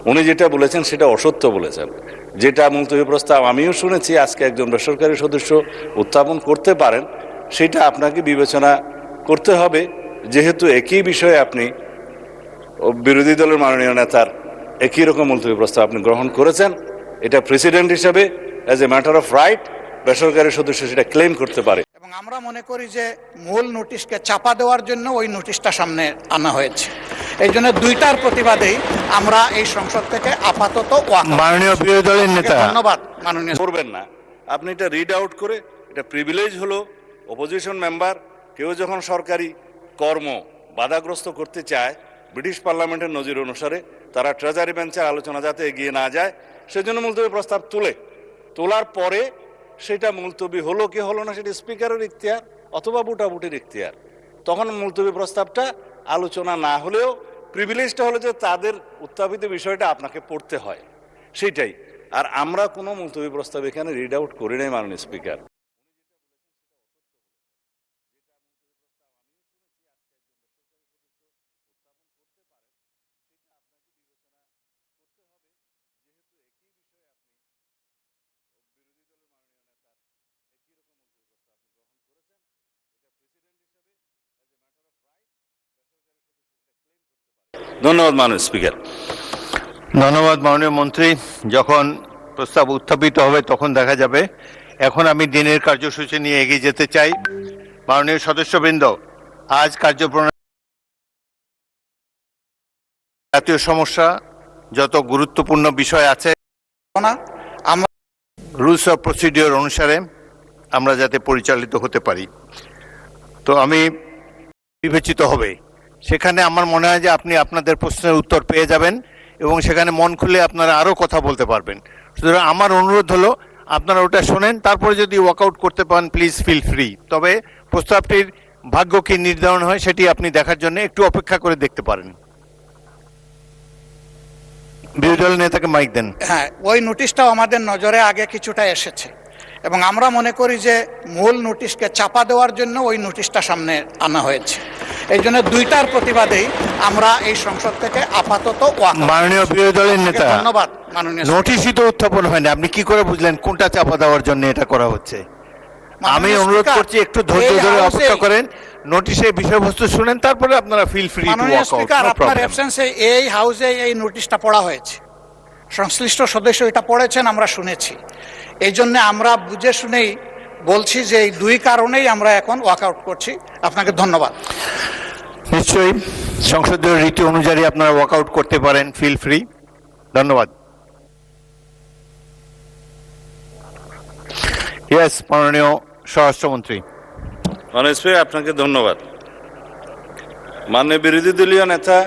উনি যেটা বলেছেন সেটা অসত্য বলেছেন। যেটা মুলতবি প্রস্তাব আমিও শুনেছি আজকে একজন বেসরকারি সদস্য উত্থাপন করতে পারেন, সেটা আপনাকে বিবেচনা করতে হবে, যেহেতু একই বিষয়ে আপনি বিরোধী দলের মাননীয় নেতার একই রকম মুলতবি প্রস্তাব আপনি গ্রহণ করেছেন। এটা প্রেসিডেন্ট হিসেবে as a matter of right বেসরকারি সদস্য সেটা ক্লেম করতে পারে। এবং আমরা মনে করি যে মূল নোটিশকে চাপা দেওয়ার জন্য ওই নোটিশটা সামনে আনা হয়েছে। এই জন্য দুইটার প্রতিবাদেই আমরা এই সংসদ থেকে আপাতত মাননীয় বিরোধী দলের নেতা, ধন্যবাদ মাননীয়। করবেন না, আপনি এটা রিড আউট করে, এটা প্রিভিলেজ হলো অপোজিশন মেম্বার কেউ যখন সরকারি কর্ম বাধাগ্রস্ত করতে চায়, ব্রিটিশ পার্লামেন্টের নজির অনুসারে তারা ট্রেজারি বেঞ্চের আলোচনা যাতে এগিয়ে না যায় সেজন্য মুলতবি প্রস্তাব তোলার পরে সেটা মুলতবি হলো কি হলো না সেটা স্পিকারের ইখতিয়ার অথবা বুটাবুটির ইখতিয়ার। তখন মুলতবি প্রস্তাবটা আলোচনা না হলেও প্রিভিলেজটা হলো যে তাদের উত্থাপিত বিষয়টা আপনাকে পড়তে হয়, সেইটাই। আর আমরা কোনো মুলতবি প্রস্তাব এখানে রিড আউট করি নাই মাননীয় স্পিকার। ধন্যবাদ মাননীয় স্পিকার। ধন্যবাদ মাননীয় মন্ত্রী। যখন প্রস্তাব উত্থাপিত হবে তখন দেখা যাবে। এখন আমি দিনের কার্যসূচি নিয়ে এগিয়ে যেতে চাই। মাননীয় সদস্যবৃন্দ, আজ কার্যপ্রণালী জাতীয় সমস্যা যত গুরুত্বপূর্ণ বিষয় আছে রুলস অফ প্রসিডিওর অনুসারে আমরা যাতে পরিচালিত হতে পারি, তো আমি বিবেচিত হবে। সেখানে আমার মনে হয় যে আপনি আপনাদের প্রশ্নের উত্তর পেয়ে যাবেন এবং সেখানে মন খুলে আপনারা আরও কথা বলতে পারবেন। সুতরাং আমার অনুরোধ হলো আপনারা ওটা শোনেন, তারপরে যদি ওয়াকআউট করতে পারেন প্লিজ ফিল ফ্রি। তবে প্রস্তাবটির ভাগ্য কি নির্ধারণ হয় সেটি আপনি দেখার জন্য একটু অপেক্ষা করে দেখতে পারেন। বিরোধী দলের নেতাকে মাইক দেন। হ্যাঁ, ওই নোটিশটাও আমাদের নজরে আগে কিছুটা এসেছে এবং আমরা মনে করি যে মূল নোটিশকে চাপা দেওয়ার জন্য ওই নোটিশটা সামনে আনা হয়েছে। এই জন্য দুইটার প্রতিবাদেই আমরা এই সংসদ থেকে আপাতত মাননীয় বিরোধী দলের নেতা, ধন্যবাদ মাননীয়। নোটিশই তো উত্থাপন হয়নি, আপনি কি করে বুঝলেন কোনটা চাপা দেওয়ার জন্য এটা করা হচ্ছে? আমি অনুরোধ করছি একটু ধৈর্য ধরে অপেক্ষা করেন, নোটিশের বিষয়বস্তু শুনেন, তারপরে আপনারা feel free to walk out. আপনার অ্যাবসেন্সে এই হাউসে এই নোটিশটা পড়া হয়েছে, সংশ্লিষ্ট সদস্য এটা পড়েছেন, আমরা শুনেছি। এই জন্য আমরা বুঝে শুনেই বলছি যে এই দুই কারণেই আমরা এখন ওয়াকআউট করছি। আপনাকে ধন্যবাদ। নিশ্চয়ই সংসদীয় রীতি অনুযায়ী আপনারা ওয়াকআউট করতে পারেন, ফিল ফ্রি। ধন্যবাদ। ইয়েস, মাননীয় স্বরাষ্ট্রমন্ত্রী। মাননীয় স্পিকার, আপনাকে ধন্যবাদ। মাননীয় বিরোধী দলীয় নেতা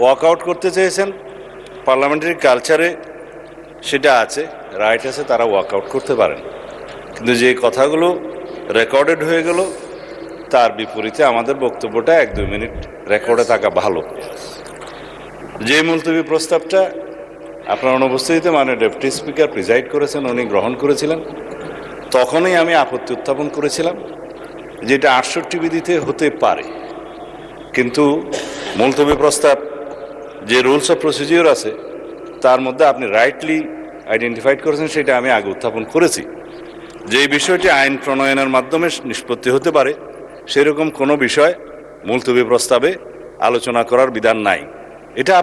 ওয়াকআউট করতে চেয়েছেন, পার্লামেন্টারি কালচারে সেটা আছে, রাইট আছে, তারা ওয়াকআউট করতে পারেন। কিন্তু যে কথাগুলো রেকর্ডেড হয়ে গেল তার বিপরীতে আমাদের বক্তব্যটা 1-2 মিনিট রেকর্ডে থাকা ভালো। যে মুলতবি প্রস্তাবটা আপনার অনুপস্থিতিতে মাননীয় ডেপুটি স্পিকার প্রিজাইড করেছেন, উনি গ্রহণ করেছিলেন, তখনই আমি আপত্তি উত্থাপন করেছিলাম যেটা 68 বিধিতে হতে পারে। কিন্তু মুলতবি প্রস্তাব যে রুলস অফ প্রসিডিওর আছে তার মধ্যে আপনি রাইটলি আইডেন্টিফাইড করেছেন, সেটা আমি আগে উত্থাপন করেছি। যে বিষয়টি আইন প্রণয়নের মাধ্যমে নিষ্পত্তি হতে পারে সেরকম কোনো বিষয় মুলতবি প্রস্তাবে আলোচনা করার বিধান নাই। এটা